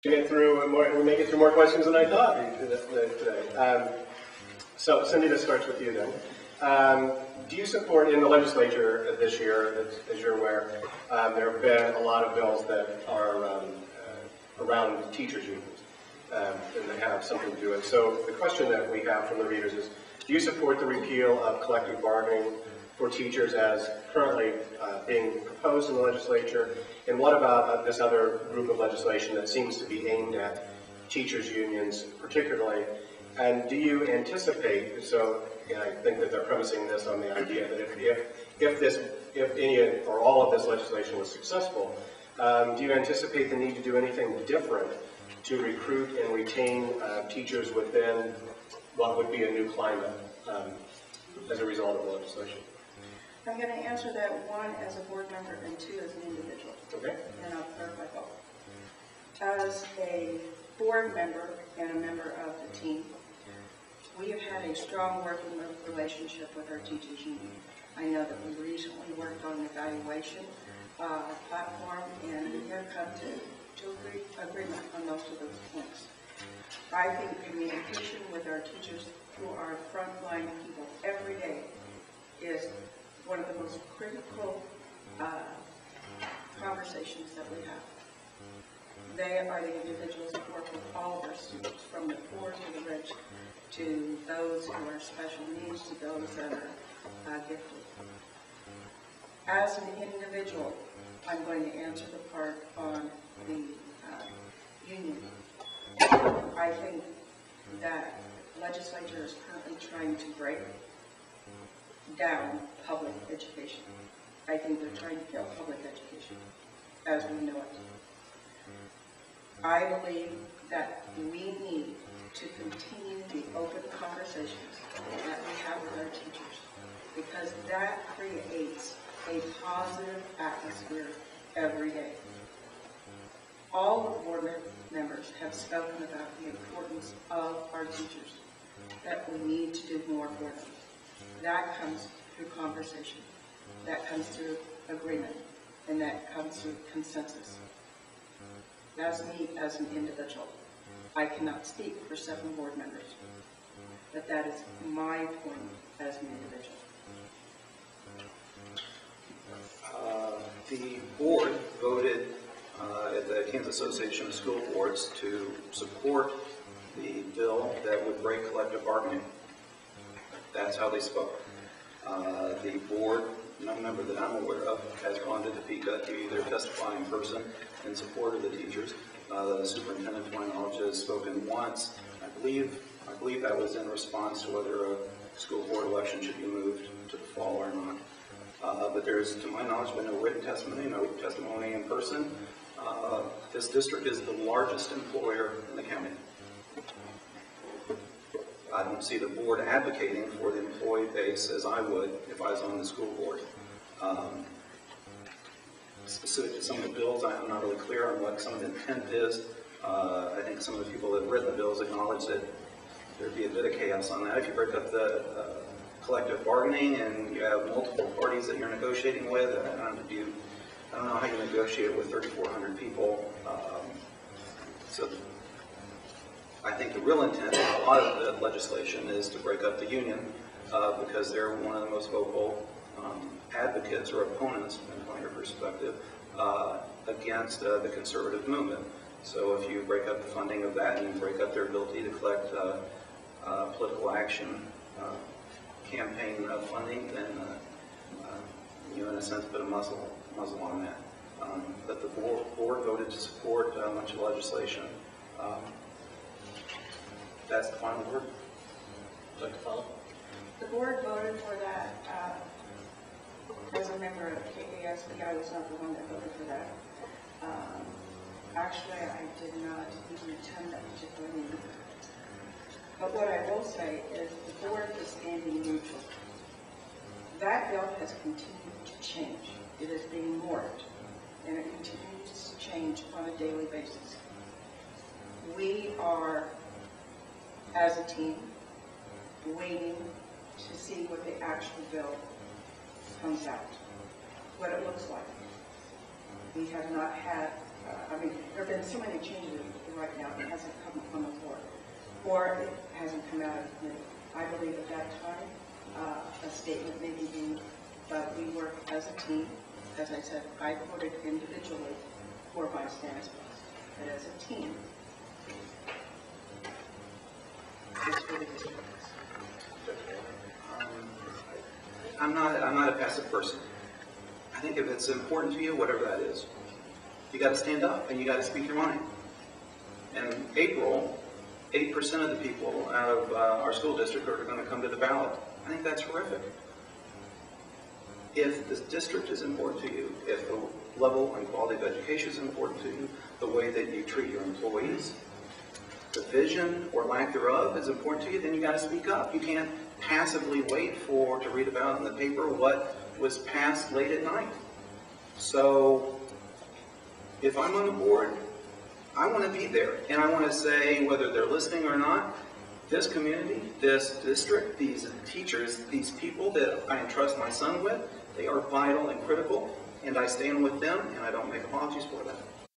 Get through more, we may get through more questions than I thought today. So, Cindy, this starts with you then. Do you support in the legislature this year, as you're aware, there have been a lot of bills that are around teachers' unions, and they have something to do with it. So the question that we have from the readers is, do you support the repeal of collective bargaining for teachers as currently being proposed in the legislature? And what about this other group of legislation that seems to be aimed at teachers' unions particularly? And do you anticipate, so I think that they're premising this on the idea that if any or all of this legislation was successful, do you anticipate the need to do anything different to recruit and retain teachers within what would be a new climate as a result of the legislation? I'm going to answer that one as a board member and two as an individual. Okay. And I'll clarify both. As a board member and a member of the team, we have had a strong working relationship with our teachers union. I know that we recently worked on an evaluation platform, and we have come to agreement on most of those points. I think communication with our teachers, who are frontline people every day, is one of the most critical conversations that we have. They are the individuals who work with all of our students, from the poor to the rich, to those who are special needs, to those that are gifted. As an individual, I'm going to answer the part on the union. I think that the legislature is currently trying to break down public education. I think they're trying to kill public education as we know it. I believe that we need to continue the open conversations that we have with our teachers, because that creates a positive atmosphere every day. All the board members have spoken about the importance of our teachers, that we need to do more for them. That comes through conversation, that comes through agreement, and that comes through consensus. That's me as an individual. I cannot speak for 7 board members, but that is my point as an individual. The board voted at the Kansas Association of School Boards to support the bill that would break collective bargaining. That's how they spoke. The board, no member that I'm aware of, has gone to Topeka to either testify in person in support of the teachers. The superintendent, to my knowledge, has spoken once. I believe that was in response to whether a school board election should be moved to the fall or not. But there's, to my knowledge, been no written testimony, no testimony in person. This district is the largest employer in the county. I don't see the board advocating for the employee base as I would if I was on the school board. Specific to some of the bills, I'm not really clear on what some of the intent is. I think some of the people that have written the bills acknowledge that there'd be a bit of chaos on that. If you break up the collective bargaining and you have multiple parties that you're negotiating with, I don't know how you negotiate with 3,400 people. So I think the real intent of a lot of the legislation is to break up the union because they're one of the most vocal advocates or opponents, from your perspective, against the conservative movement. So if you break up the funding of that and you break up their ability to collect political action campaign funding, then you, in a sense, put a muzzle on that. But the board voted to support much of the legislation. That's the final word. Would you like to follow? The board voted for that as a member of KAS, but I was not the one that voted for that. Actually, I did not even attend that particular meeting. But what I will say is the board is standing neutral. That bill has continued to change. It is being morphed, and it continues to change on a daily basis. We are, as a team, waiting to see what the actual bill comes out, what it looks like. We have not had, there have been so many changes hasn't come from the board, or it hasn't come out of committee. I believe at that time, a statement may be made, but we work as a team. As I said, I voted individually for Vice Chancellor, but as a team, it's for the district. I'm not a passive person. I think if it's important to you, whatever that is, you got to stand up and you got to speak your mind. In April, 8% of the people out of our school district are going to come to the ballot. I think that's horrific. If the district is important to you, if the level and quality of education is important to you, the way that you treat your employees, the vision or lack thereof is important to you, then you got to speak up. You can't passively wait to read about in the paper what was passed late at night. So if I'm on the board, I want to be there, and I want to say, whether they're listening or not, this community, this district, these teachers, these people that I entrust my son with, they are vital and critical, and I stand with them, and I don't make apologies for that.